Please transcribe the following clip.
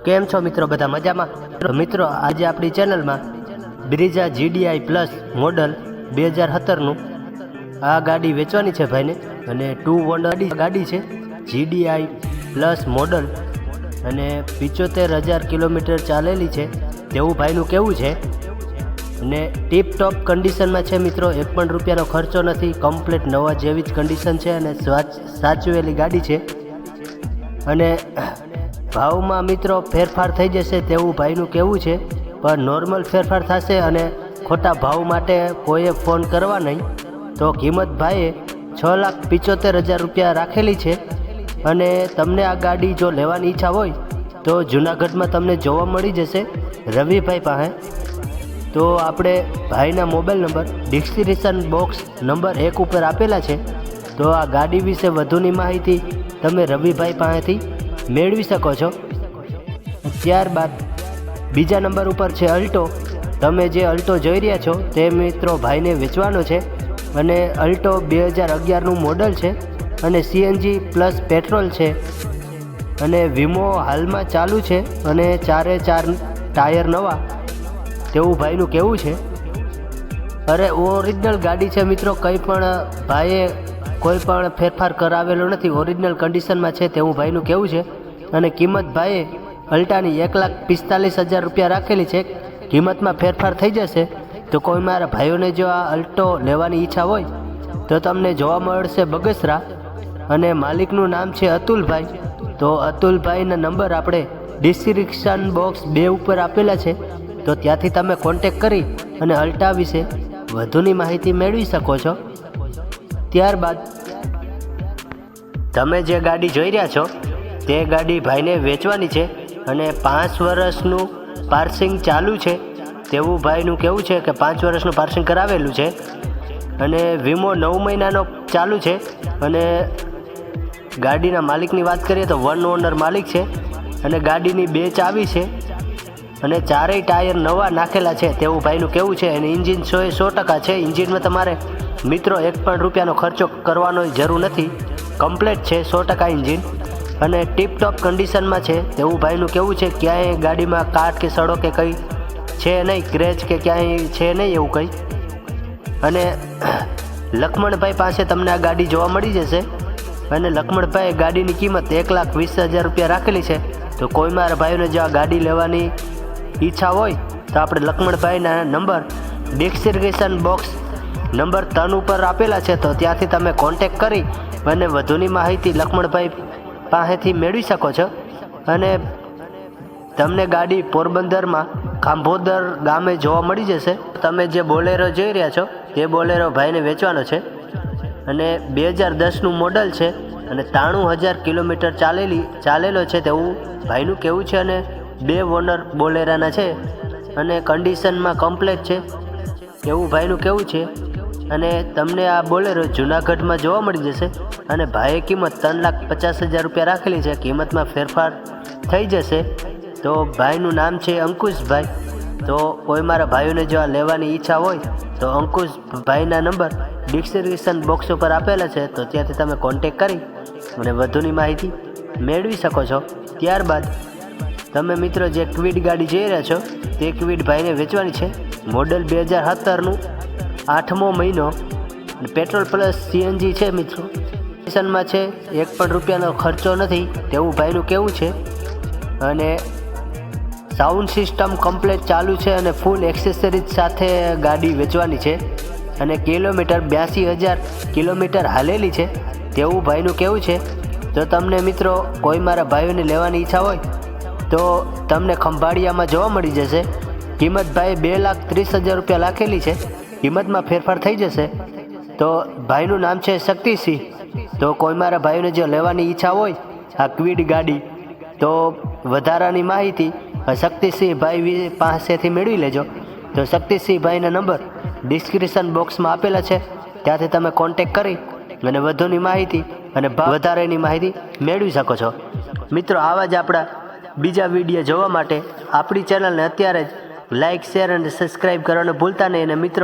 કેમ છો મિત્રો, બધા મજામાં? મિત્રો આજે આપણી ચેનલમાં બ્રીઝા GDI પ્લસ મોડલ 2017નું આ ગાડી વેચવાની છે ભાઈને, અને 2 ઓનર ગાડી છે GDI પ્લસ મોડલ, અને 75,000 કિલોમીટર ચાલેલી છે તેવું ભાઈનું કહેવું છે, અને ટીપ ટોપ કન્ડિશનમાં છે મિત્રો. 1 પણ રૂપિયાનો ખર્ચો નથી, કમ્પ્લીટ નવા જેવી જ કન્ડિશન છે અને સાચવેલી ગાડી છે. અને ભાવમાં મિત્રો ફેરફાર થઈ જશે તેવું ભાઈનું કહેવું છે, પણ નોર્મલ ફેરફાર થશે અને ખોટા ભાવ માટે કોઈએ ફોન કરવા નહીં. તો કિંમત ભાઈએ 6,75,000 રૂપિયા રાખેલી છે. અને તમને આ ગાડી જો લેવાની ઈચ્છા હોય તો જૂનાગઢમાં તમને જોવા મળી જશે રવિભાઈ પાસે. તો આપણે ભાઈના mobile number description box number 1 ઉપર આપેલા છે. તો આ ગાડી વિશે વધુની માહિતી તમે રવિભાઈ પાસેથી મેળવી શકો છો. ત્યારબાદ બીજા નંબર ઉપર છે અલ્ટો. તમે જે અલ્ટો જોઈ રહ્યા છો તે મિત્રો ભાઈને વેચવાનો છે, અને અલ્ટો 2011નું મોડલ છે, અને CNG પ્લસ પેટ્રોલ છે, અને વીમો હાલમાં ચાલુ છે, અને 4 ટાયર નવા તેવું ભાઈનું કહેવું છે. અરે ઓરિજિનલ ગાડી છે મિત્રો, કંઈ પણ ભાઈએ કોઈ પણ ફેરફાર કરાવેલો નથી, ઓરિજિનલ કન્ડિશનમાં છે તેવું ભાઈનું કહેવું છે. અને કિંમત ભાઈએ અલ્ટાની 1,45,000 રૂપિયા રાખેલી છે. કિંમતમાં ફેરફાર થઈ જશે. તો કોઈ મારા ભાઈઓને જો આ અલ્ટો લેવાની ઈચ્છા હોય તો તમને જોવા મળશે બગસરા, અને માલિકનું નામ છે અતુલભાઈ. તો અતુલભાઈના નંબર આપણે ડિસ્ક્રિપ્શન બોક્સ 2 ઉપર આપેલા છે. તો ત્યાંથી તમે કોન્ટેક કરી અને અલ્ટા વિશે વધુની માહિતી મેળવી શકો છો. ત્યારબાદ તમે જે ગાડી જોઈ રહ્યા છો તે ગાડી ભાઈને વેચવાની છે, અને 5 વર્ષનું પાર્સિંગ ચાલુ છે તેવું ભાઈનું કહેવું છે, કે 5 વર્ષનું પાર્સિંગ કરાવેલું છે, અને વીમો 9 મહિનાનો ચાલુ છે. અને ગાડીના માલિકની વાત કરીએ તો 1 ઓનર માલિક છે, અને ગાડીની 2 ચાવી છે, અને 4 ટાયર નવા નાખેલા છે તેવું ભાઈનું કહેવું છે. અને એન્જિન 100% છે. એન્જિનમાં તમારે મિત્રો 1 પણ રૂપિયાનો ખર્ચો કરવાનો જરૂર નથી, કમ્પ્લેટ છે 100% એન્જિન, અને ટીપ ટોપ કન્ડિશનમાં છે તેવું ભાઈનું કહેવું છે. ક્યાંય ગાડીમાં કાટ કે સડો કે કંઈ છે નહીં, ક્રેચ કે ક્યાંય છે નહીં એવું કંઈ. અને લક્ષ્મણભાઈ પાસે તમને આ ગાડી જોવા મળી જશે. અને લક્ષ્મણભાઈ ગાડીની કિંમત 1,20,000 રૂપિયા રાખેલી છે. તો કોઈ મારા ભાઈઓને જો આ ગાડી લેવાની ઈચ્છા હોય તો આપણે લક્ષ્મણભાઈના નંબર ડિસ્ક્રિપ્શન બોક્સ નંબર 3 ઉપર આપેલા છે. તો ત્યાંથી તમે કોન્ટેક કરી અને વધુની માહિતી લક્ષ્મણભાઈ પાસેથી મેળવી શકો છો. અને તમને ગાડી પોરબંદરમાં ખાંભોદર ગામે જોવા મળી જશે. તમે જે બોલેરો જોઈ રહ્યા છો તે બોલેરો ભાઈને વેચવાનો છે, અને 2010નું મોડલ છે, અને 93,000 કિલોમીટર ચાલેલો છે તેવું ભાઈનું કહેવું છે. અને 2 ઓનર બોલેરાના છે, અને કન્ડિશનમાં કમ્પ્લેટ છે એવું ભાઈનું કહેવું છે. અને તમને આ બોલેરો જૂનાગઢમાં જોવા મળી જશે. અને ભાઈએ કિંમત 3,50,000 રૂપિયા રાખેલી છે. કિંમતમાં ફેરફાર થઈ જશે. તો ભાઈનું નામ છે અંકુશભાઈ. તો કોઈ મારા ભાઈઓને જો આ લેવાની ઈચ્છા હોય તો અંકુશભાઈના નંબર ડિસ્ક્રિપ્શન બોક્સ ઉપર આપેલા છે. તો ત્યાંથી તમે કોન્ટેક કરી અને વધુની માહિતી મેળવી શકો છો. ત્યારબાદ તમે મિત્રો જે ક્વિડ ગાડી જોઈ રહ્યા છો તે ક્વિડ ભાઈને વેચવાની છે. મોડલ 2017નું 8મો મહિનો, પેટ્રોલ પ્લસ CNG છે મિત્રો. કન્ડિશનમાં છે, 1 પણ રૂપિયાનો ખર્ચો નથી તેવું ભાઈનું કહેવું છે. અને સાઉન્ડ સિસ્ટમ કમ્પ્લેટ ચાલુ છે, અને ફૂલ એક્સેસરીઝ સાથે ગાડી વેચવાની છે. અને કિલોમીટર 82,000 કિલોમીટર હાલેલી છે તેવું ભાઈનું કહેવું છે. તો તમને મિત્રો કોઈ મારા ભાઈઓને લેવાની ઈચ્છા હોય તો તમને ખંભાળિયામાં જોવા મળી જશે. કિંમત ભાઈ 2,30,000 રૂપિયા રાખેલી છે. કિંમતમાં ફેરફાર થઈ જશે. તો ભાઈનું નામ છે શક્તિસિંહ. તો કોઈ મારા ભાઈઓને જો લેવાની ઈચ્છા હોય આ ક્વિડ ગાડી તો વધારાની માહિતી શક્તિસિંહ ભાઈ પાસેથી મેળવી લેજો. તો શક્તિસિંહ ભાઈના નંબર ડિસ્ક્રિપ્શન બોક્સમાં આપેલા છે. ત્યાંથી તમે કોન્ટેક કરી અને વધુની માહિતી અને વધારેની માહિતી મેળવી શકો છો. મિત્રો આવા જ આપણા બીજા વિડીયો જોવા માટે આપણી ચેનલને અત્યારે જ લાઇક, શેર અને સબસ્ક્રાઈબ કરવાનું ભૂલતા નહીં. અને મિત્રો